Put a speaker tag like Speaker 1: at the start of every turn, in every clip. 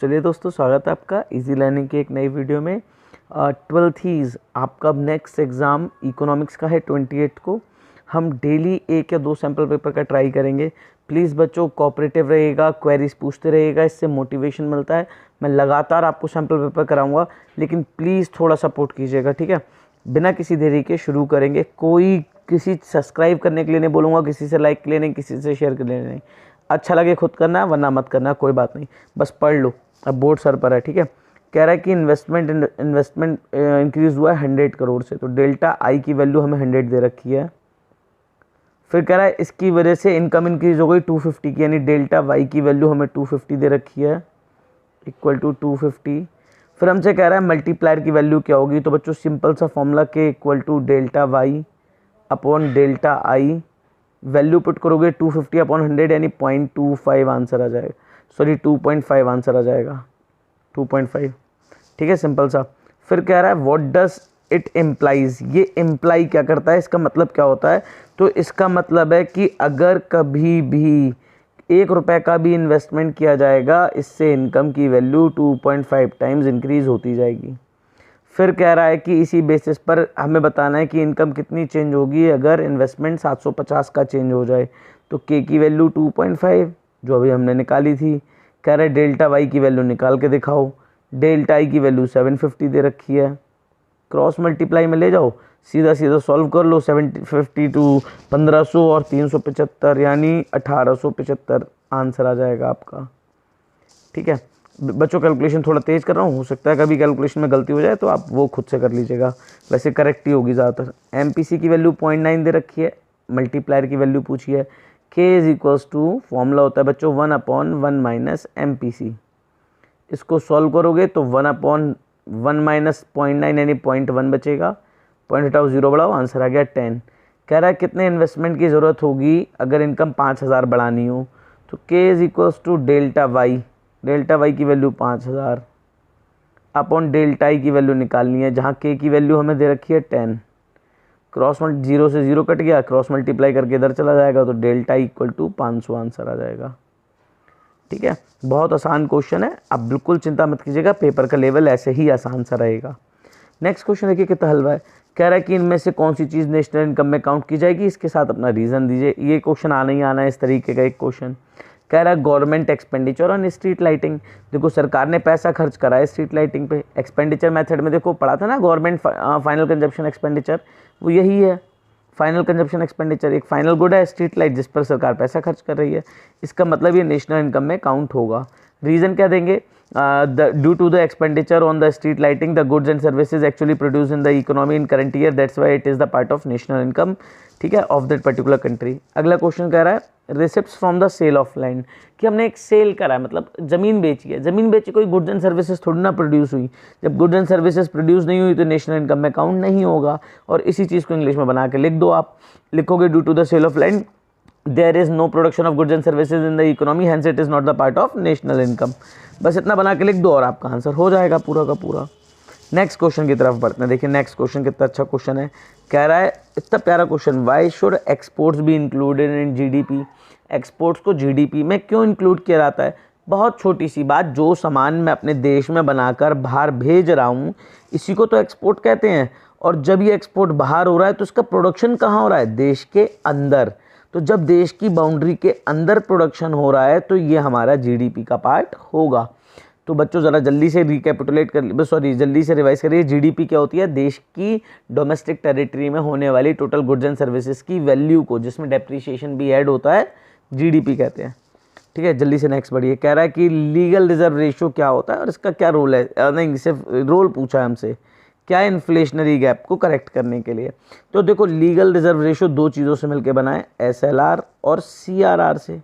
Speaker 1: चलिए दोस्तों, स्वागत है आपका इजी लर्निंग की एक नई वीडियो में। 12th आपका अब नेक्स्ट एग्ज़ाम इकोनॉमिक्स का है 28 को। हम डेली एक या दो सैम्पल पेपर का ट्राई करेंगे। प्लीज़ बच्चों कोऑपरेटिव रहिएगा, क्वेरीज पूछते रहिएगा, इससे मोटिवेशन मिलता है। मैं लगातार आपको सैम्पल पेपर कराऊंगा, लेकिन प्लीज़ थोड़ा सपोर्ट कीजिएगा, ठीक है। बिना किसी देरी के शुरू करेंगे। कोई किसी सब्सक्राइब करने के लिए नहीं बोलूँगा, किसी से लाइक के लिए नहीं, किसी से शेयर के लिए नहीं। अच्छा लगे खुद करना है, वरना मत करना, कोई बात नहीं, बस पढ़ लो। अब बोर्ड सर पर है, ठीक है। कह रहा है कि इन्वेस्टमेंट इंक्रीज़ हुआ है 100 करोड़ से, तो डेल्टा आई की वैल्यू हमें 100 दे रखी है। फिर कह रहा है इसकी वजह से इनकम इंक्रीज़ हो गई 250 की, यानी डेल्टा वाई की वैल्यू हमें 250 दे रखी है, इक्वल टू 250। फिर हमसे कह रहा है मल्टीप्लायर की वैल्यू क्या होगी, तो बच्चों सिंपल सा formula K equal to delta Y upon delta I. Value put करोगे 250 अपॉन 100, यानी 0.25 आंसर आ जाएगा, सॉरी 2.5 आंसर आ जाएगा, 2.5, ठीक है, सिंपल सा। फिर कह रहा है व्हाट डज इट इम्प्लाइज, ये इम्प्लाई क्या करता है, इसका मतलब क्या होता है। तो इसका मतलब है कि अगर कभी भी 1 रुपये का भी इन्वेस्टमेंट किया जाएगा, इससे इनकम की वैल्यू 2.5 टाइम्स इंक्रीज़ होती जाएगी। फिर कह रहा है कि इसी बेसिस पर हमें बताना है कि इनकम कितनी चेंज होगी अगर इन्वेस्टमेंट 750 का चेंज हो जाए। तो के की वैल्यू 2.5 जो अभी हमने निकाली थी। कह रहा है डेल्टा वाई की वैल्यू निकाल के दिखाओ। डेल्टा आई की वैल्यू 750 दे रखी है, क्रॉस मल्टीप्लाई में ले जाओ, सीधा सीधा सॉल्व कर लो। 750 टू 1500 और 375, यानी 1875 आंसर आ जाएगा आपका, ठीक है। बच्चों कैलकुलेशन थोड़ा तेज़ कर रहा हूँ, हो सकता है कभी कैलकुलेशन में गलती हो जाए, तो आप वो खुद से कर लीजिएगा, वैसे करेक्ट ही होगी ज़्यादातर। एमपीसी की वैल्यू 0.9 दे रखी है, मल्टीप्लायर की वैल्यू पूछी है। के इज इक्वल्स टू, फॉर्मूला होता है बच्चों 1/1 माइनस MPC। इसको सॉल्व करोगे तो 1/1 माइनस 0.9 यानी 0.1 बचेगा, पॉइंट हटाओ, जीरो बढ़ाओ, आंसर आ गया 10। कह रहा है कितने इन्वेस्टमेंट की ज़रूरत होगी अगर इनकम 5000 बढ़ानी हो, तो K is equals to delta Y, delta Y की वैल्यू 5000 अपॉन डेल्टा आई की वैल्यू निकालनी है, जहाँ के की वैल्यू हमें दे रखी है 10। क्रॉस जीरो से जीरो कट गया, क्रॉस मल्टीप्लाई करके इधर चला जाएगा, तो डेल्टा इक्वल टू 500 आंसर आ जाएगा, ठीक है। बहुत आसान क्वेश्चन है, आप बिल्कुल चिंता मत कीजिएगा, पेपर का लेवल ऐसे ही आसान सा रहेगा। नेक्स्ट क्वेश्चन देखिए कितना हलवा है। कह रहा है कि इनमें से कौन सी चीज़ नेशनल इनकम में काउंट की जाएगी, इसके साथ अपना रीज़न दीजिए। ये क्वेश्चन आना ही आना है, इस तरीके का एक क्वेश्चन। कह रहा है government expenditure on street lighting, देखो सरकार ने पैसा खर्च करा है स्ट्रीट लाइटिंग पे। एक्सपेंडिचर मेथड में देखो पढ़ा था ना, गवर्नमेंट फाइनल कंजप्शन एक्सपेंडिचर, वो यही है। फाइनल कंजप्शन एक्सपेंडिचर एक फाइनल गुड है स्ट्रीट लाइट, जिस पर सरकार पैसा खर्च कर रही है, इसका मतलब ये नेशनल इनकम में काउंट होगा। रीज़न क्या देंगे, due to the expenditure on the street lighting the goods and services actually produce in the economy in current year, that's why it is the part of national income, ठीक है, of that particular country. अगला question कह रहा है receipts from the sale of land, कि हमने एक cell करा है, मतलब ज़मीन बेची है। ज़मीन बेची, कोई गुड्स एंड सर्विसेज थोड़ी ना प्रोड्यूस हुई। जब गुड्स एंड सर्विसेज प्रोड्यूस नहीं हुई तो नेशनल इनकम में काउंट नहीं होगा। और इसी चीज़ को इंग्लिश में बना के लिख दो आप। लिखोगे due to the sale of land there is no production of goods and services in the economy, hence it is not the part of national income. बस इतना बना के लिख दो और आपका आंसर हो जाएगा पूरा का पूरा। नेक्स्ट क्वेश्चन की तरफ बढ़ते हैं। देखिए नेक्स्ट क्वेश्चन कितना अच्छा क्वेश्चन है। कह रहा है इतना प्यारा question, why should exports be included in GDP, exports को जीडीपी में क्यों इंक्लूड किया जाता है। बहुत छोटी सी बात, जो सामान मैं अपने देश में बनाकर बाहर भेज रहा हूँ, इसी को तो एक्सपोर्ट कहते हैं। और जब ये एक्सपोर्ट बाहर हो रहा है तो इसका प्रोडक्शन कहाँ हो रहा है, देश के अंदर। तो जब देश की बाउंड्री के अंदर प्रोडक्शन हो रहा है तो ये हमारा जीडीपी का पार्ट होगा। तो बच्चों ज़रा जल्दी से रिकैपिटुलेट कर, सॉरी जल्दी से रिवाइज करिए। जीडीपी क्या होती है, देश की डोमेस्टिक टेरिटरी में होने वाली टोटल गुड्स एंड सर्विसेज की वैल्यू को, जिसमें डेप्रिसिएशन भी ऐड होता है, जीडीपी कहते हैं, ठीक है। जल्दी से नेक्स्ट बढ़िए। कह रहा है कि लीगल रिजर्व रेशियो क्या होता है और इसका क्या रोल है, नहीं सिर्फ रोल पूछा है हमसे, क्या है इन्फ्लेशनरी गैप को करेक्ट करने के लिए। तो देखो लीगल रिजर्व रेशियो दो चीज़ों से मिलकर बना है, SLR और CRR से,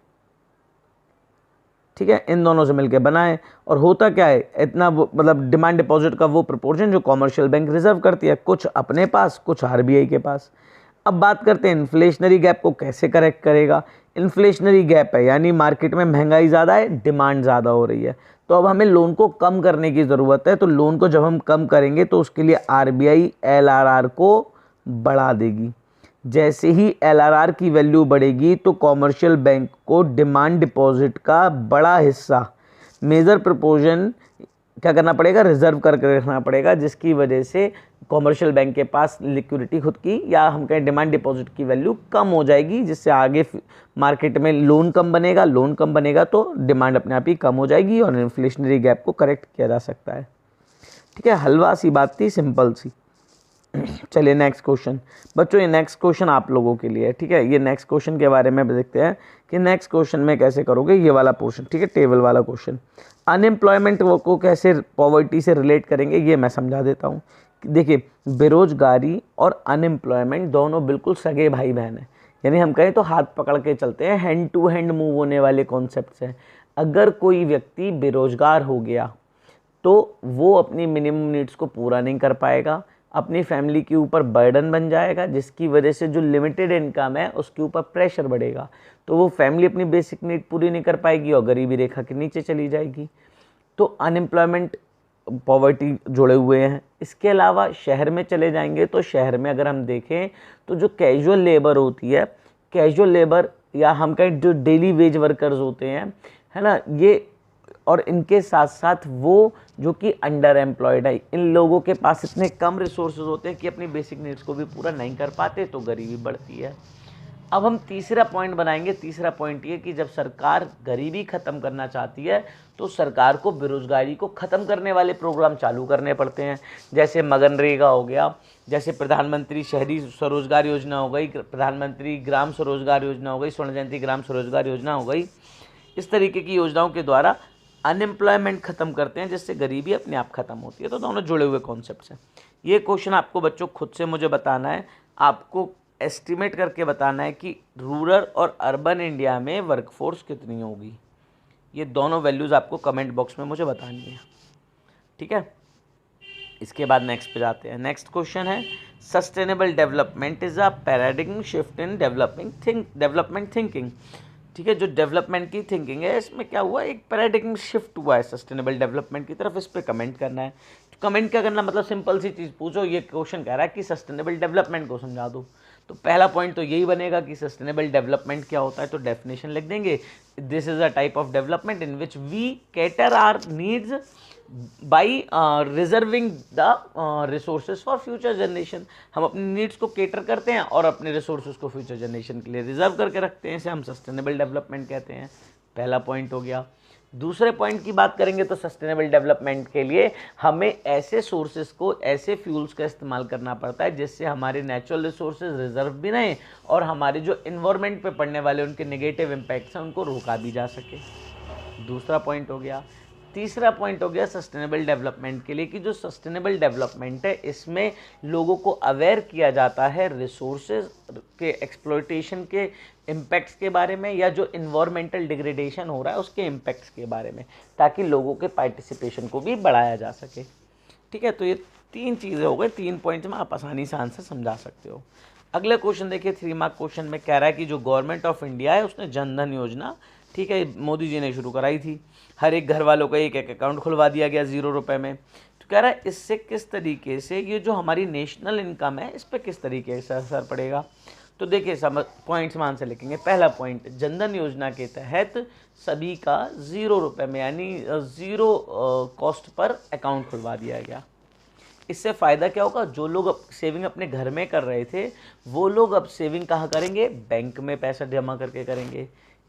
Speaker 1: ठीक है, इन दोनों से मिलकर बना है। और होता क्या है, इतना मतलब डिमांड डिपॉजिट का वो प्रोपोर्शन जो कॉमर्शियल बैंक रिजर्व करती है, कुछ अपने पास कुछ RBI के पास। अब बात करते हैं इन्फ्लेशनरी गैप को कैसे करेक्ट करेगा। इन्फ्लेशनरी गैप है यानी मार्केट में महंगाई ज़्यादा है, डिमांड ज़्यादा हो रही है, तो अब हमें लोन को कम करने की ज़रूरत है। तो लोन को जब हम कम करेंगे तो उसके लिए RBI LRR को बढ़ा देगी। जैसे ही LRR की वैल्यू बढ़ेगी तो कॉमर्शियल बैंक को डिमांड डिपॉजिट का बड़ा हिस्सा मेजर प्रपोर्शन क्या करना पड़ेगा, रिजर्व करके रखना पड़ेगा, जिसकी वजह से कॉमर्शियल बैंक के पास लिक्विडिटी खुद की या हम कहें डिमांड डिपॉजिट की वैल्यू कम हो जाएगी, जिससे आगे मार्केट में लोन कम बनेगा तो डिमांड अपने आप ही कम हो जाएगी और इन्फ्लेशनरी गैप को करेक्ट किया जा सकता है। ठीक है, हलवा सी बात थी, सिंपल सी। चलिए नेक्स्ट क्वेश्चन बच्चों, ये नेक्स्ट क्वेश्चन आप लोगों के लिए है। ठीक है, ये नेक्स्ट क्वेश्चन के बारे में देखते हैं कि नेक्स्ट क्वेश्चन में कैसे करोगे ये वाला पोर्शन। ठीक है, टेबल वाला क्वेश्चन। अनएम्प्लॉयमेंट को कैसे पॉवर्टी से रिलेट करेंगे ये मैं समझा देता हूँ। देखिए, बेरोजगारी और अनएम्प्लॉयमेंट दोनों बिल्कुल सगे भाई बहन हैं, यानी हम कहें तो हाथ पकड़ के चलते हैं, हैंड टू हैंड मूव होने वाले कॉन्सेप्ट्स हैं। अगर कोई व्यक्ति बेरोजगार हो गया तो वो अपनी मिनिमम नीड्स को पूरा नहीं कर पाएगा, अपनी फैमिली के ऊपर बर्डन बन जाएगा, जिसकी वजह से जो लिमिटेड इनकम है उसके ऊपर प्रेशर बढ़ेगा, तो वो फैमिली अपनी बेसिक नीड पूरी नहीं कर पाएगी और गरीबी रेखा के नीचे चली जाएगी। तो अनएम्प्लॉयमेंट पॉवर्टी जुड़े हुए हैं। इसके अलावा शहर में चले जाएंगे तो शहर में अगर हम देखें तो जो कैजुअल लेबर होती है, कैजुअल लेबर या हम कहें जो डेली वेज वर्कर्स होते हैं, है ना, ये और इनके साथ साथ वो जो कि अंडर एम्प्लॉयड है, इन लोगों के पास इतने कम रिसोर्सेज होते हैं कि अपनी बेसिक नीड्स को भी पूरा नहीं कर पाते, तो गरीबी बढ़ती है। अब हम तीसरा पॉइंट बनाएंगे। तीसरा पॉइंट ये कि जब सरकार गरीबी ख़त्म करना चाहती है तो सरकार को बेरोजगारी को ख़त्म करने वाले प्रोग्राम चालू करने पड़ते हैं, जैसे मनरेगा हो गया, जैसे प्रधानमंत्री शहरी स्वरोजगार योजना हो गई, प्रधानमंत्री ग्राम स्वरोजगार योजना हो गई, स्वर्ण जयंती ग्राम स्वरोजगार योजना हो गई। इस तरीके की योजनाओं के द्वारा अनएम्प्लॉयमेंट ख़त्म करते हैं, जिससे गरीबी अपने आप ख़त्म होती है। तो दोनों जुड़े हुए कॉन्सेप्ट्स हैं। ये क्वेश्चन आपको बच्चों खुद से मुझे बताना है, आपको एस्टिमेट करके बताना है कि रूरल और अर्बन इंडिया में वर्कफोर्स कितनी होगी। ये दोनों वैल्यूज़ आपको कमेंट बॉक्स में मुझे बतानी है। ठीक है, इसके बाद नेक्स्ट पे जाते हैं। नेक्स्ट क्वेश्चन है, sustainable development is a paradigm shift in development thinking. ठीक है, जो डेवलपमेंट की थिंकिंग है इसमें क्या हुआ, एक पैराडिग्म शिफ्ट हुआ है सस्टेनेबल डेवलपमेंट की तरफ। इस पर कमेंट करना है। तो कमेंट क्या करना, मतलब सिंपल सी चीज़ पूछो। ये क्वेश्चन कह रहा है कि सस्टेनेबल डेवलपमेंट को समझा दो, तो पहला पॉइंट तो यही बनेगा कि सस्टेनेबल डेवलपमेंट क्या होता है। तो डेफिनेशन लिख देंगे, this is a type of development in which we cater our needs by reserving the resources for future generation. हम अपनी नीड्स को केटर करते हैं और अपने रिसोर्सेज को फ्यूचर जनरेशन के लिए रिजर्व करके रखते हैं, इसे हम सस्टेनेबल डेवलपमेंट कहते हैं। पहला पॉइंट हो गया। दूसरे पॉइंट की बात करेंगे तो सस्टेनेबल डेवलपमेंट के लिए हमें ऐसे सोर्सेज को, ऐसे फ्यूल्स का इस्तेमाल करना पड़ता है जिससे हमारे नेचुरल रिसोर्सेज रिजर्व भी रहें और हमारे जो इन्वायरमेंट पे पड़ने वाले उनके नेगेटिव इम्पैक्ट्स हैं उनको रोका भी जा सके। दूसरा पॉइंट हो गया। तीसरा पॉइंट हो गया सस्टेनेबल डेवलपमेंट के लिए कि जो सस्टेनेबल डेवलपमेंट है इसमें लोगों को अवेयर किया जाता है रिसोर्सेज के एक्सप्लॉयटेशन के इम्पैक्ट्स के बारे में, या जो इन्वायरमेंटल डिग्रेडेशन हो रहा है उसके इम्पैक्ट्स के बारे में, ताकि लोगों के पार्टिसिपेशन को भी बढ़ाया जा सके। ठीक है, तो ये तीन चीज़ें हो गई, 3 पॉइंट्स में आप आसानी से आंसर समझा सकते हो। अगले क्वेश्चन देखिए, 3 मार्क क्वेश्चन में कह रहा है कि जो गवर्नमेंट ऑफ इंडिया है उसने जनधन योजना, ठीक है, मोदी जी ने शुरू कराई थी। हर एक घर वालों का एक एक अकाउंट खुलवा दिया गया 0 रुपये में। तो कह रहा है इससे किस तरीके से ये जो हमारी नेशनल इनकम है इस पर किस तरीके से असर पड़ेगा। तो देखिए पॉइंट्स मान से लिखेंगे। पहला पॉइंट, जनधन योजना के तहत सभी का 0 रुपये में यानी 0 कॉस्ट पर अकाउंट खुलवा दिया गया। इससे फ़ायदा क्या होगा, जो लोग अब सेविंग अपने घर में कर रहे थे वो लोग अब सेविंग कहाँ करेंगे, बैंक में पैसा जमा करके करेंगे।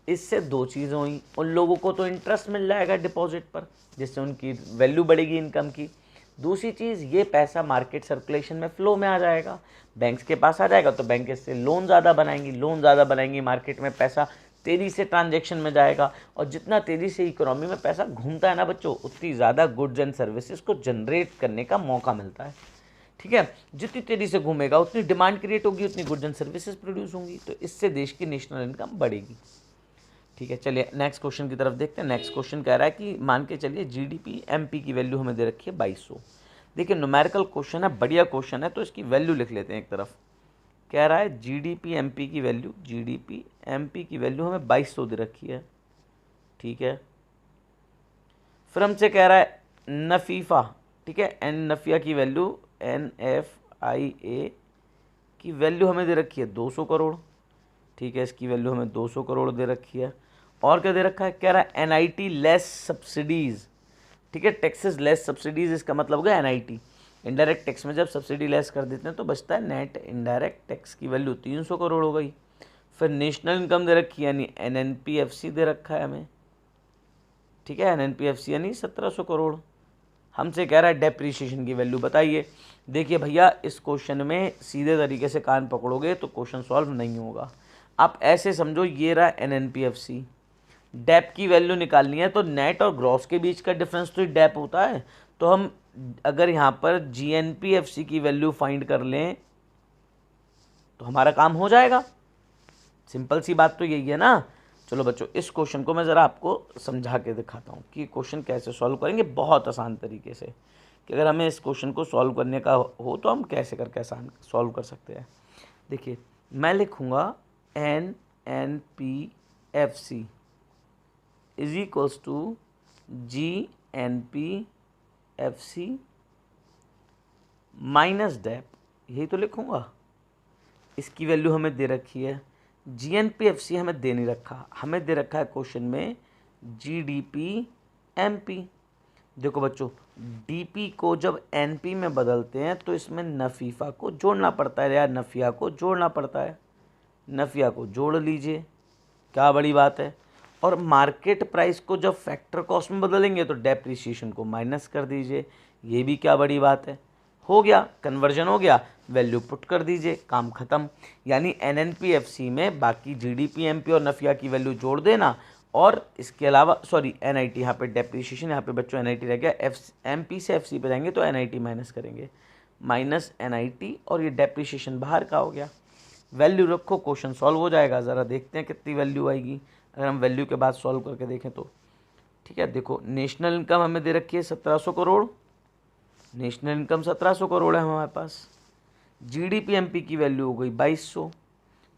Speaker 1: इससे 2 चीज़ें हुई, उन लोगों को तो इंटरेस्ट मिल जाएगा डिपॉजिट पर, जिससे उनकी वैल्यू बढ़ेगी इनकम की। दूसरी चीज़, ये पैसा मार्केट सर्कुलेशन में फ्लो में आ जाएगा, बैंक्स के पास आ जाएगा, तो बैंक इससे लोन ज़्यादा बनाएंगी, मार्केट में पैसा तेज़ी से ट्रांजैक्शन में जाएगा, और जितना तेज़ी से इकोनॉमी में पैसा घूमता है ना बच्चों, उतनी ज़्यादा गुड्स एंड सर्विसेज को जनरेट करने का मौका मिलता है। ठीक है, जितनी तेज़ी से घूमेगा उतनी डिमांड क्रिएट होगी, उतनी गुड्स एंड सर्विसेज प्रोड्यूस होंगी, तो इससे देश की नेशनल इनकम बढ़ेगी। ठीक है, चलिए नेक्स्ट क्वेश्चन की तरफ देखते हैं। नेक्स्ट क्वेश्चन कह रहा है कि मान के चलिए जीडीपी एमपी की वैल्यू हमें दे रखी है 2200। देखिए न्यूमेरिकल क्वेश्चन है, बढ़िया क्वेश्चन है, तो इसकी वैल्यू लिख लेते हैं एक तरफ। कह रहा है जीडीपी एमपी की वैल्यू हमें 2200 दे रखी है। ठीक है, फिर हमसे कह रहा है नफीफा, ठीक है, नफिया की वैल्यू NFIA की वैल्यू हमें दे रखी है 200 करोड़। ठीक है, इसकी वैल्यू हमें 200 करोड़ दे रखी है। और क्या दे रखा है, कह रहा है NIT लेस सब्सिडीज, ठीक है, टैक्सेस लेस सब्सिडीज, इसका मतलब होगा NIT इनडायरेक्ट टैक्स में जब सब्सिडी लेस कर देते हैं तो बचता है नेट इनडायरेक्ट टैक्स की वैल्यू 300 करोड़ हो गई। फिर नेशनल इनकम दे रखी है यानी NNPFC दे रखा है हमें, ठीक है, NNPFC यानी 1700 करोड़। हमसे कह रहा है डेप्रीशिएशन की वैल्यू बताइए। देखिए भैया इस क्वेश्चन में सीधे तरीके से कान पकड़ोगे तो क्वेश्चन सॉल्व नहीं होगा। आप ऐसे समझो ये रहा NNPFC, डेप की वैल्यू निकालनी है तो नेट और ग्रॉस के बीच का डिफरेंस तो डेप होता है। तो हम अगर यहाँ पर GNPFC की वैल्यू फाइंड कर लें तो हमारा काम हो जाएगा। सिंपल सी बात तो यही है ना। चलो बच्चों इस क्वेश्चन को मैं ज़रा आपको समझा के दिखाता हूँ कि क्वेश्चन कैसे सॉल्व करेंगे बहुत आसान तरीके से, कि अगर हमें इस क्वेश्चन को सॉल्व करने का हो तो हम कैसे करके आसान सॉल्व कर सकते हैं। देखिए मैं लिखूँगा NNPFC is equals to GNPFC minus dep, यही तो लिखूँगा। इसकी वैल्यू हमें दे रखी है, GNPFC हमें दे नहीं रखा, हमें दे रखा है क्वेश्चन में GDP-MP। देखो बच्चों DP को जब NP में बदलते हैं तो इसमें नफीफा को जोड़ना पड़ता है या नफिया को जोड़ना पड़ता है, नफिया को जोड़ लीजिए, क्या बड़ी बात है। और मार्केट प्राइस को जब फैक्टर कॉस्ट में बदलेंगे तो डेप्रिसिएशन को माइनस कर दीजिए, ये भी क्या बड़ी बात है। हो गया, कन्वर्जन हो गया, वैल्यू पुट कर दीजिए, काम खत्म। यानी NNPFC में बाकी GDP-MP और नफिया की वैल्यू जोड़ देना, और इसके अलावा सॉरी NIT, यहाँ पे डेप्रिसिएशन, यहाँ पे बच्चों NIT रह गया, MP से FC पे जाएंगे तो NIT माइनस करेंगे, माइनस NIT, और ये डेप्रिसिएशन बाहर का हो गया। वैल्यू रखो, क्वेश्चन सॉल्व हो जाएगा। ज़रा देखते हैं कितनी वैल्यू आएगी अगर हम वैल्यू के बाद सॉल्व करके देखें तो। ठीक है, देखो नेशनल इनकम हमें दे रखी है 1700 करोड़, नेशनल इनकम 1700 करोड़ है हमारे पास। GDP-MP की वैल्यू हो गई 2200,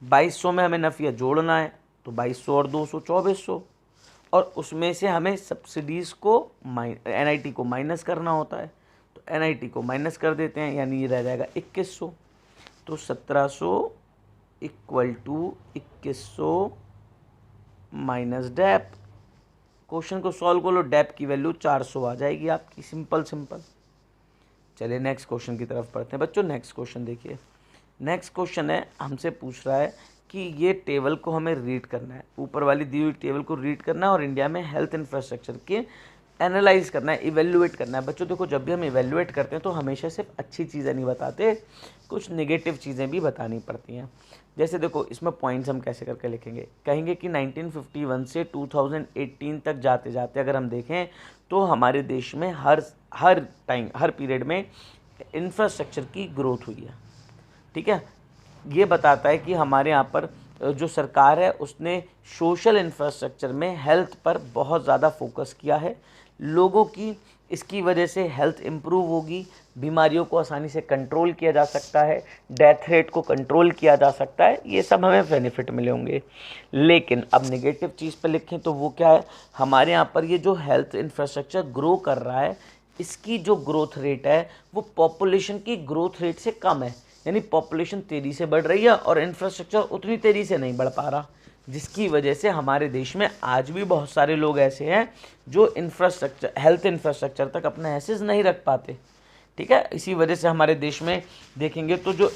Speaker 1: 2200 में हमें नफिया जोड़ना है तो 2200 और 200 2400, और उसमें से हमें सब्सिडीज़ को NIT को माइनस करना होता है, तो NIT को माइनस कर देते हैं, यानी ये रह जाएगा 2100। तो 1700 equal to 2100 minus dep. Question को सॉल्व कर लो, डेप की वैल्यू 400 आ जाएगी आपकी, सिंपल सिंपल। चलिए नेक्स्ट क्वेश्चन की तरफ पढ़ते हैं बच्चों। नेक्स्ट क्वेश्चन देखिए, नेक्स्ट क्वेश्चन है, हमसे पूछ रहा है कि ये टेबल को हमें रीड करना है, ऊपर वाली दी हुई टेबल को रीड करना है और इंडिया में हेल्थ इंफ्रास्ट्रक्चर के एनालाइज करना है, इवेल्युएट करना है। बच्चों देखो जब भी हम इवेल्युएट करते हैं तो हमेशा सिर्फ अच्छी चीज़ें नहीं बताते, कुछ नेगेटिव चीज़ें भी बतानी पड़ती हैं। जैसे देखो इसमें पॉइंट्स हम कैसे करके लिखेंगे, कहेंगे कि 1951 से 2018 तक जाते जाते अगर हम देखें तो हमारे देश में हर टाइम हर पीरियड में इंफ्रास्ट्रक्चर की ग्रोथ हुई है। ठीक है, ये बताता है कि हमारे यहाँ पर जो सरकार है उसने सोशल इंफ्रास्ट्रक्चर में हेल्थ पर बहुत ज़्यादा फोकस किया है, लोगों की इसकी वजह से हेल्थ इम्प्रूव होगी, बीमारियों को आसानी से कंट्रोल किया जा सकता है, डेथ रेट को कंट्रोल किया जा सकता है, ये सब हमें बेनिफिट मिले होंगे। लेकिन अब नेगेटिव चीज़ पर लिखें तो वो क्या है, हमारे यहाँ पर ये जो हेल्थ इंफ्रास्ट्रक्चर ग्रो कर रहा है इसकी जो ग्रोथ रेट है वो पॉपुलेशन की ग्रोथ रेट से कम है, यानी पॉपुलेशन तेज़ी से बढ़ रही है और इंफ्रास्ट्रक्चर उतनी तेज़ी से नहीं बढ़ पा रहा, जिसकी वजह से हमारे देश में आज भी बहुत सारे लोग ऐसे हैं जो इंफ्रास्ट्रक्चर हेल्थ इंफ्रास्ट्रक्चर तक अपना एक्सेस नहीं रख पाते। ठीक है, इसी वजह से हमारे देश में देखेंगे तो जो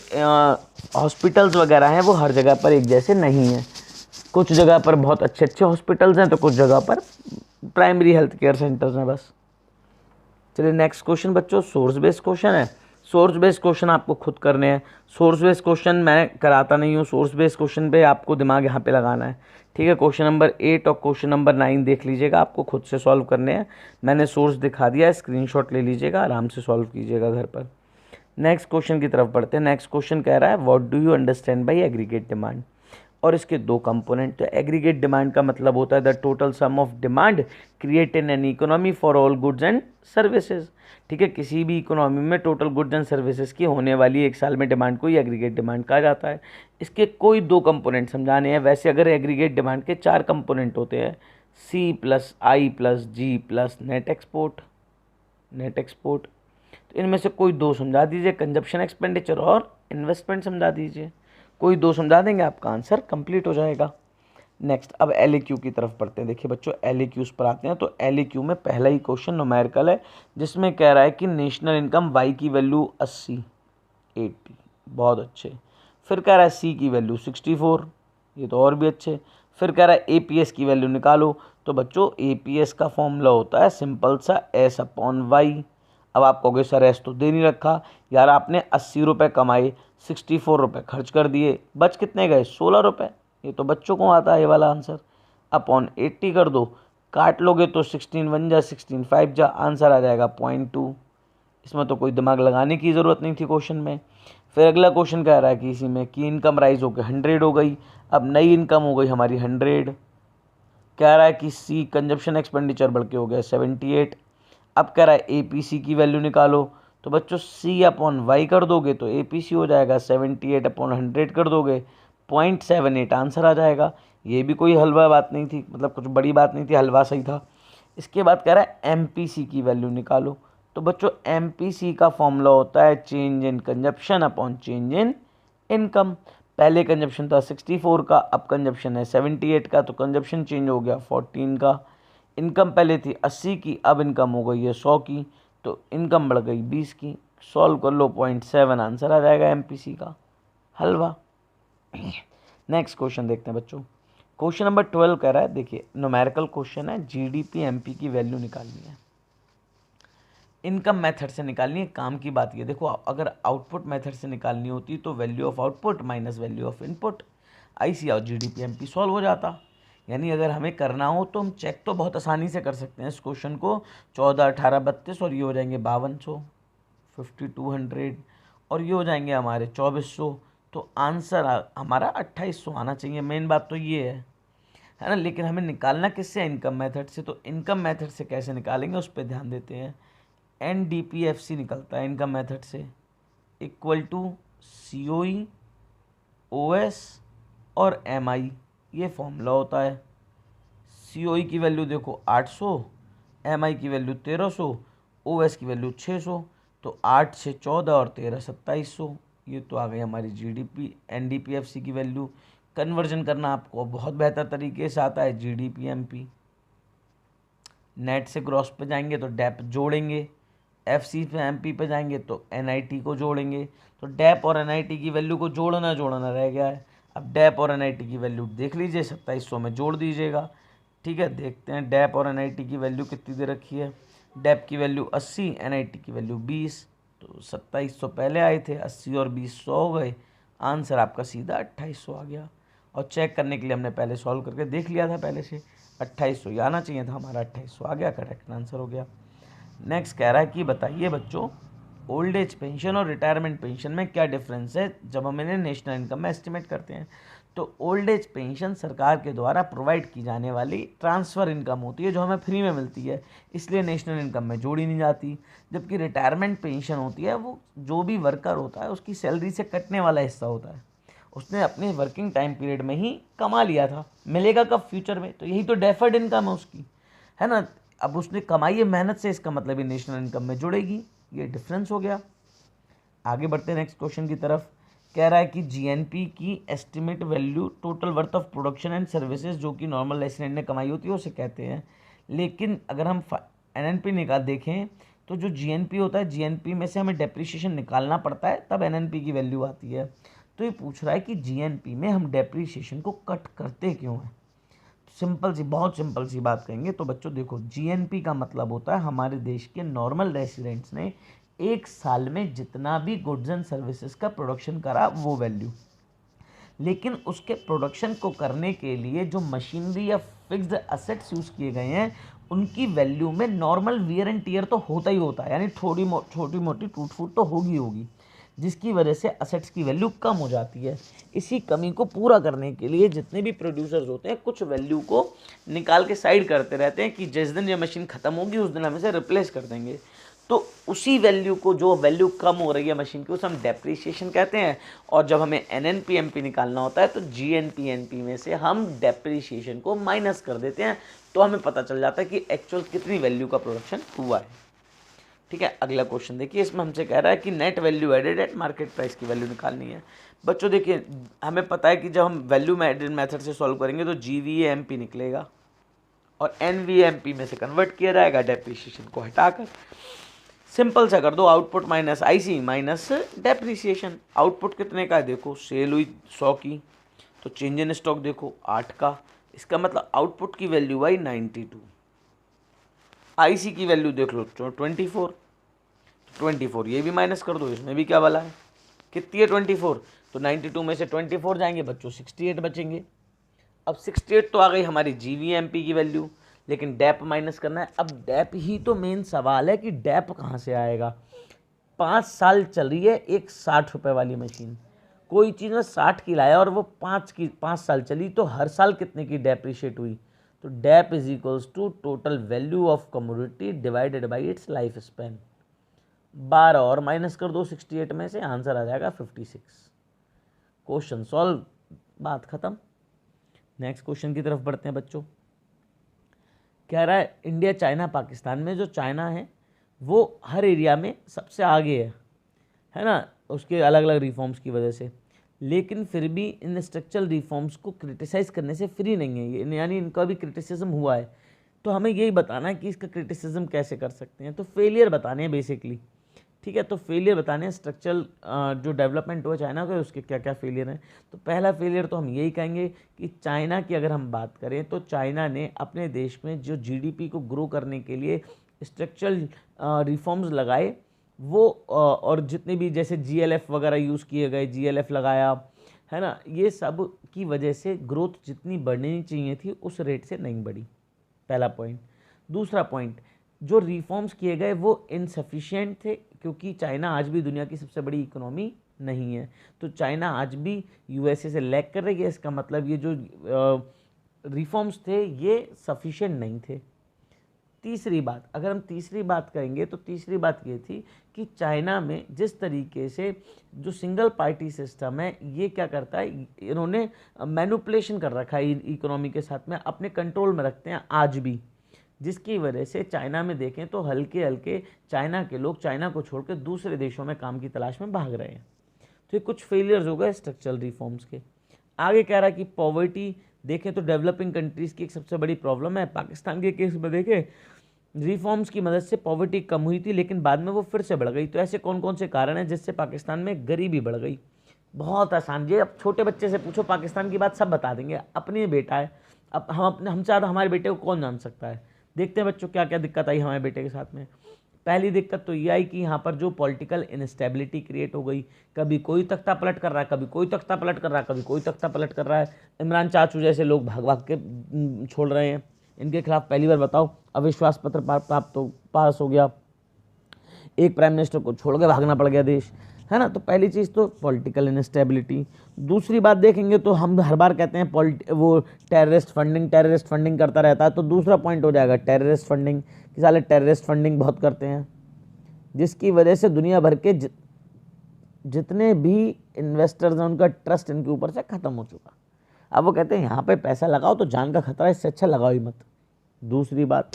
Speaker 1: हॉस्पिटल्स वगैरह हैं वो हर जगह पर एक जैसे नहीं हैं, कुछ जगह पर बहुत अच्छे अच्छे हॉस्पिटल्स हैं तो कुछ जगह पर प्राइमरी हेल्थ केयर सेंटर्स हैं बस। चलिए नेक्स्ट क्वेश्चन बच्चों, सोर्स बेस्ड क्वेश्चन है। सोर्स बेस्ड क्वेश्चन आपको खुद करने हैं, सोर्स बेस्ड क्वेश्चन मैं कराता नहीं हूँ, सोर्स बेस्ड क्वेश्चन पे आपको दिमाग यहाँ पे लगाना है। ठीक है, क्वेश्चन नंबर 8 और क्वेश्चन नंबर 9 देख लीजिएगा, आपको खुद से सॉल्व करने हैं। मैंने सोर्स दिखा दिया है, स्क्रीनशॉट ले लीजिएगा, आराम से सॉल्व कीजिएगा घर पर। नेक्स्ट क्वेश्चन की तरफ बढ़ते हैं। नेक्स्ट क्वेश्चन कह रहा है what do you understand by aggregate demand, और इसके दो कंपोनेंट। तो एग्रीगेट डिमांड का मतलब होता है the total sum of demand create in an economy for all goods and services. ठीक है, किसी भी इकोनॉमी में टोटल गुड्स एंड सर्विसेज की होने वाली एक साल में डिमांड को ही एग्रीगेट डिमांड कहा जाता है। इसके कोई दो कंपोनेंट समझाने हैं। वैसे अगर एग्रीगेट डिमांड के 4 कंपोनेंट होते हैं, C+I+G प्लस नेट एक्सपोर्ट, तो इनमें से कोई दो समझा दीजिए, कंजप्शन एक्सपेंडिचर और इन्वेस्टमेंट समझा दीजिए। कोई दो समझा देंगे आपका आंसर कंप्लीट हो जाएगा। नेक्स्ट अब LAQ की तरफ पढ़ते हैं। देखिए बच्चों LAQs पर आते हैं। तो LAQ में पहला ही क्वेश्चन न्यूमेरिकल है, जिसमें कह रहा है कि नेशनल इनकम Y की वैल्यू 80, 80, बहुत अच्छे। फिर कह रहा है C की वैल्यू 64, ये तो और भी अच्छे। फिर कह रहा है APS की वैल्यू निकालो। तो बच्चों APS का फॉर्मूला होता है सिंपल सा S/Y। अब आप कहोगे सर एस तो दे नहीं रखा। यार आपने 80 रुपये कमाए, 64 रुपये खर्च कर दिए, बच कितने गए? 16 रुपये। ये तो बच्चों को आता है ये वाला आंसर। अपॉन 80 कर दो, काट लोगे तो 16 1 जा 16 5 जा, आंसर आ जाएगा 0.2। इसमें तो कोई दिमाग लगाने की ज़रूरत नहीं थी क्वेश्चन में। फिर अगला क्वेश्चन कह रहा है कि इसी में कि इनकम राइज होकर 100 हो गई। अब नई इनकम हो गई हमारी 100। कह रहा है कि C कंजप्शन एक्सपेंडिचर बढ़ के हो गया 78। अब कह रहा है APC की वैल्यू निकालो। तो बच्चों C/Y कर दोगे तो APC हो जाएगा 78/100 कर दोगे 0.78 आंसर आ जाएगा। ये भी कोई हलवा बात नहीं थी, मतलब कुछ बड़ी बात नहीं थी, हलवा सही था। इसके बाद कह रहा है MPC की वैल्यू निकालो। तो बच्चों MPC का फॉर्मूला होता है change in consumption upon change in income. पहले कंजप्शन था 64 का, अब कंजप्शन है 78 का, तो कंजप्शन चेंज हो गया 14 का। इनकम पहले थी 80 की, अब इनकम हो गई है 100 की, तो इनकम बढ़ गई 20 की। सॉल्व कर लो 0.7 आंसर आ जाएगा MPC का। हलवा। नेक्स्ट क्वेश्चन देखते हैं बच्चों। क्वेश्चन नंबर 12 कह रहा है, देखिए न्यूमेरिकल क्वेश्चन है, GDP MP की वैल्यू निकालनी है, इनकम मेथड से निकालनी है। काम की बात ये देखो, अगर आउटपुट मेथड से निकालनी होती तो value of output minus value of input, IC और GDP MP सॉल्व हो जाता। यानी अगर हमें करना हो तो हम चेक तो बहुत आसानी से कर सकते हैं इस क्वेश्चन को। 14 18 32 और ये हो जाएंगे 5200, 5200 और ये हो जाएंगे हमारे 2400। तो आंसर हमारा 2800 आना चाहिए। मेन बात तो ये है ना। लेकिन हमें निकालना किससे? इनकम मेथड से। तो इनकम मेथड से कैसे निकालेंगे उस पर ध्यान देते हैं। NDPFC निकलता है इनकम मेथड से, इक्वल टू COE OS और MI, ये फॉर्मूला होता है। COE की वैल्यू देखो 800, MI की वैल्यू 1300, OS की वैल्यू 600। तो 8 से 14 और 13 2700, ये तो आ गई हमारी GDP। NDPFC की वैल्यू कन्वर्जन करना आपको बहुत बेहतर तरीके से आता है, GDP MP। नेट से ग्रॉस पे जाएंगे तो डेप जोड़ेंगे, FC पे MP पे जाएंगे तो NIT को जोड़ेंगे। तो डेप और NIT की वैल्यू को जोड़ना रह गया है। अब डेप और NIT की वैल्यू देख लीजिए, 2700 में जोड़ दीजिएगा। ठीक है, देखते हैं डेप और NIT की वैल्यू कितनी दे रखी है। डेप की वैल्यू 80, NIT की वैल्यू 20। तो 2700 पहले आए थे, 80 और 20 100 हो गए। आंसर आपका सीधा 2800 आ गया। और चेक करने के लिए हमने पहले सॉल्व करके देख लिया था पहले से। 2800 ये आना चाहिए था हमारा, 2800 आ गया, करेक्ट आंसर हो गया। नेक्स्ट कह रहा है कि बताइए बच्चों, ओल्ड एज पेंशन और रिटायरमेंट पेंशन में क्या डिफरेंस है जब हम इन्हें नेशनल इनकम में एस्टिमेट करते हैं। तो ओल्ड एज पेंशन सरकार के द्वारा प्रोवाइड की जाने वाली ट्रांसफ़र इनकम होती है जो हमें फ्री में मिलती है, इसलिए नेशनल इनकम में जोड़ी नहीं जाती। जबकि रिटायरमेंट पेंशन होती है वो जो भी वर्कर होता है उसकी सैलरी से कटने वाला हिस्सा होता है, उसने अपने वर्किंग टाइम पीरियड में ही कमा लिया था, मिलेगा कब? फ्यूचर में। तो यही तो डेफर्ड इनकम है उसकी, है ना। अब उसने कमाई है मेहनत से, इसका मतलब ये नेशनल इनकम में जुड़ेगी। ये डिफरेंस हो गया। आगे बढ़ते हैं नेक्स्ट क्वेश्चन की तरफ। कह रहा है कि GNP की estimate value total worth of production and services जो कि नॉर्मल रेसिडेंट ने कमाई होती है उसे कहते हैं। लेकिन अगर हम NNP निकाल देखें तो जो GNP होता है, GNP में से हमें डेप्रिसिएशन निकालना पड़ता है, तब NNP की वैल्यू आती है। तो ये पूछ रहा है कि GNP में हम डेप्रिसिएशन को कट करते क्यों हैं। सिंपल सी, बहुत सिंपल सी बात कहेंगे तो बच्चों देखो, GNP का मतलब होता है हमारे देश के नॉर्मल रेसिडेंट्स ने एक साल में जितना भी गुड्स एंड सर्विसेज का प्रोडक्शन करा वो वैल्यू। लेकिन उसके प्रोडक्शन को करने के लिए जो मशीनरी या फिक्स्ड असेट्स यूज़ किए गए हैं उनकी वैल्यू में नॉर्मल वियर एंड टीयर तो होता ही होता है, यानी छोटी मोटी टूट फूट तो होगी, जिसकी वजह से असेट्स की वैल्यू कम हो जाती है। इसी कमी को पूरा करने के लिए जितने भी प्रोड्यूसर्स होते हैं कुछ वैल्यू को निकाल के साइड करते रहते हैं कि जिस दिन ये मशीन ख़त्म होगी उस दिन हम इसे रिप्लेस कर देंगे। तो उसी वैल्यू को, जो वैल्यू कम हो रही है मशीन की, उसे हम डेप्रिसिएशन कहते हैं। और जब हमें NNP MP निकालना होता है तो GNP NP में से हम डेप्रिसिएशन को माइनस कर देते हैं, तो हमें पता चल जाता है कि एक्चुअल कितनी वैल्यू का प्रोडक्शन हुआ है। ठीक है, अगला क्वेश्चन देखिए, इसमें हमसे कह रहा है कि net value added at market price की वैल्यू निकालनी है। बच्चों देखिए, हमें पता है कि जब हम वैल्यू एडेड मेथड से सॉल्व करेंगे तो GVAMP निकलेगा और NVMP में से कन्वर्ट किया जाएगा डेप्रिसिएशन को हटाकर। सिंपल सा कर दो, output minus IC minus depreciation. Output कितने का है देखो, सेल हुई 100 की, तो चेंज इन स्टॉक देखो 8 का, इसका मतलब आउटपुट की वैल्यू आई 92। IC की वैल्यू देख लो 24, ये भी माइनस कर दो, इसमें भी क्या वाला है, कितनी है 24, तो 92 में से 24 जाएंगे बच्चों 68 बचेंगे। अब 68 तो आ गई हमारी GVMP की वैल्यू, लेकिन डैप माइनस करना है। अब डैप ही तो मेन सवाल है कि डैप कहाँ से आएगा। 5 साल चल रही है एक 60 रुपये वाली मशीन, कोई चीज़ में 60 की लाया और वो 5 साल चली, तो हर साल कितने की डेप्रिशिएट हुई, तो dap is equals to total value of commodity divided by its life span. 12 और माइनस कर दो 68 में से, आंसर आ जाएगा 56। क्वेश्चन सॉल्व, बात खत्म। नेक्स्ट क्वेश्चन की तरफ बढ़ते हैं बच्चों। कह रहा है इंडिया चाइना पाकिस्तान में, जो चाइना है वो हर एरिया में सबसे आगे है ना, उसके अलग अलग रिफॉर्म्स की वजह से, लेकिन फिर भी इन स्ट्रक्चरल रिफॉर्म्स को क्रिटिसाइज़ करने से फ्री नहीं है ये, यानी इनका भी क्रिटिसिज्म हुआ है। तो हमें यही बताना है कि इसका क्रिटिसिज्म कैसे कर सकते हैं, तो फेलियर बताने हैं बेसिकली। ठीक है, तो फेलियर बताने हैं स्ट्रक्चरल जो डेवलपमेंट हुआ चाइना का, उसके क्या क्या फेलियर हैं। तो पहला फेलियर तो हम यही कहेंगे कि चाइना की अगर हम बात करें तो चाइना ने अपने देश में जो GDP को ग्रो करने के लिए स्ट्रक्चरल रिफॉर्म्स लगाए वो और जितने भी जैसे GLF वगैरह यूज़ किए गए, GLF लगाया है ना, ये सब की वजह से ग्रोथ जितनी बढ़नी चाहिए थी उस रेट से नहीं बढ़ी, पहला पॉइंट। दूसरा पॉइंट, जो रिफॉर्म्स किए गए वो इनसफिशिएंट थे, क्योंकि चाइना आज भी दुनिया की सबसे बड़ी इकोनॉमी नहीं है, तो चाइना आज भी USA से लैग कर रही है। इसका मतलब ये जो रिफॉर्म्स थे ये सफिशिएंट नहीं थे। तीसरी बात, अगर हम तीसरी बात करेंगे तो तीसरी बात ये थी कि चाइना में जिस तरीके से जो सिंगल पार्टी सिस्टम है ये क्या करता है, इन्होंने मैनिपुलेशन कर रखा है इकोनॉमी के साथ में, अपने कंट्रोल में रखते हैं आज भी, जिसकी वजह से चाइना में देखें तो हल्के हल्के चाइना के लोग चाइना को छोड़कर दूसरे देशों में काम की तलाश में भाग रहे हैं। तो ये कुछ फेलियर्स हो गए स्ट्रक्चरल रिफॉर्म्स के। आगे कह रहा है कि पॉवर्टी देखें तो डेवलपिंग कंट्रीज़ की एक सबसे बड़ी प्रॉब्लम है। पाकिस्तान के केस में देखें रिफॉर्म्स की मदद से पॉवर्टी कम हुई थी, लेकिन बाद में वो फिर से बढ़ गई। तो ऐसे कौन कौन से कारण हैं जिससे पाकिस्तान में गरीबी बढ़ गई? बहुत आसान, ये अब छोटे बच्चे से पूछो पाकिस्तान की बात सब बता देंगे, अपनी बेटा है। अब हमसे ज़्यादा हमारे बेटे को कौन जान सकता है। देखते हैं बच्चों क्या क्या दिक्कत आई हमारे बेटे के साथ में। पहली दिक्कत तो ये आई कि यहाँ पर जो पॉलिटिकल इनस्टेबिलिटी क्रिएट हो गई, कभी कोई तख्ता पलट कर रहा है, कभी कोई तख्ता पलट कर रहा है, कभी कोई तख्ता पलट कर रहा है। इमरान चाचू जैसे लोग भाग भाग के छोड़ रहे हैं, इनके खिलाफ पहली बार बताओ अविश्वास पत्र प्राप्त तो पास हो गया, एक प्राइम मिनिस्टर को छोड़ के भागना पड़ गया देश, है ना। तो पहली चीज़ तो पॉलिटिकल इनस्टेबिलिटी। दूसरी बात देखेंगे तो हम हर बार कहते हैं वो टेररिस्ट फंडिंग करता रहता है, तो दूसरा पॉइंट हो जाएगा टेररिस्ट फंडिंग, कि साले टेररिस्ट फंडिंग बहुत करते हैं, जिसकी वजह से दुनिया भर के जितने भी इन्वेस्टर्स हैं उनका ट्रस्ट इनके ऊपर से ख़त्म हो चुका। अब वो कहते हैं यहाँ पे पैसा लगाओ तो जान का खतरा है, इससे अच्छा लगाओ ही मत। दूसरी बात।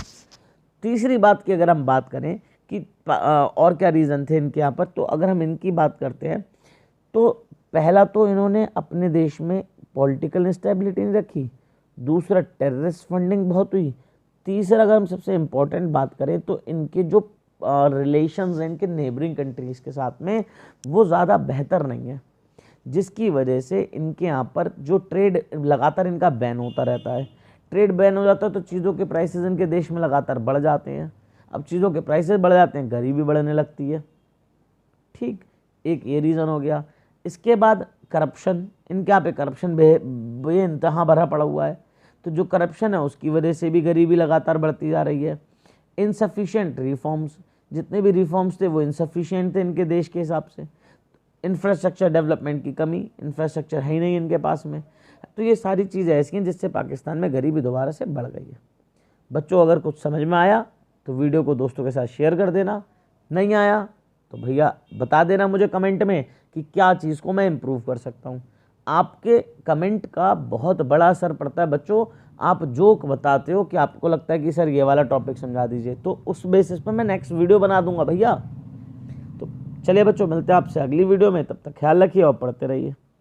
Speaker 1: तीसरी बात की अगर हम बात करें कि और क्या रीज़न थे इनके यहाँ पर, तो अगर हम इनकी बात करते हैं तो पहला तो इन्होंने अपने देश में पॉलिटिकल इंस्टेबिलिटी नहीं रखी, दूसरा टेररिस्ट फंडिंग बहुत हुई, तीसरा अगर हम सबसे इम्पोर्टेंट बात करें तो इनके जो रिलेशंस हैं इनके नेबरिंग कंट्रीज़ के साथ में वो ज़्यादा बेहतर नहीं है, जिसकी वजह से इनके यहाँ पर जो ट्रेड लगातार इनका बैन होता रहता है। ट्रेड बैन हो जाता है तो चीज़ों के प्राइसेस इनके देश में लगातार बढ़ जाते हैं। अब चीज़ों के प्राइसेस बढ़ जाते हैं, गरीबी बढ़ने लगती है। ठीक, एक ये रीज़न हो गया। इसके बाद करप्शन, इनके यहाँ पे करप्शन बेइंतहा भरा पड़ा हुआ है, तो जो करप्शन है उसकी वजह से भी गरीबी लगातार बढ़ती जा रही है। इनसफिशिएंट रिफॉर्म्स, जितने भी रिफॉर्म्स थे वो इनसफिशिएंट थे इनके देश के हिसाब से। इंफ्रास्ट्रक्चर डेवलपमेंट की कमी, इंफ्रास्ट्रक्चर है ही नहीं इनके पास में। तो ये सारी चीज़ें ऐसी हैं जिससे पाकिस्तान में गरीबी दोबारा से बढ़ गई है। बच्चों अगर कुछ समझ में आया तो वीडियो को दोस्तों के साथ शेयर कर देना, नहीं आया तो भैया बता देना मुझे कमेंट में कि क्या चीज़ को मैं इम्प्रूव कर सकता हूँ। आपके कमेंट का बहुत बड़ा असर पड़ता है बच्चों। आप जोक बताते हो कि आपको लगता है कि सर ये वाला टॉपिक समझा दीजिए, तो उस बेसिस पर मैं नेक्स्ट वीडियो बना दूंगा भैया। तो चलिए बच्चों, मिलते हैं आपसे अगली वीडियो में, तब तक ख्याल रखिए और पढ़ते रहिए।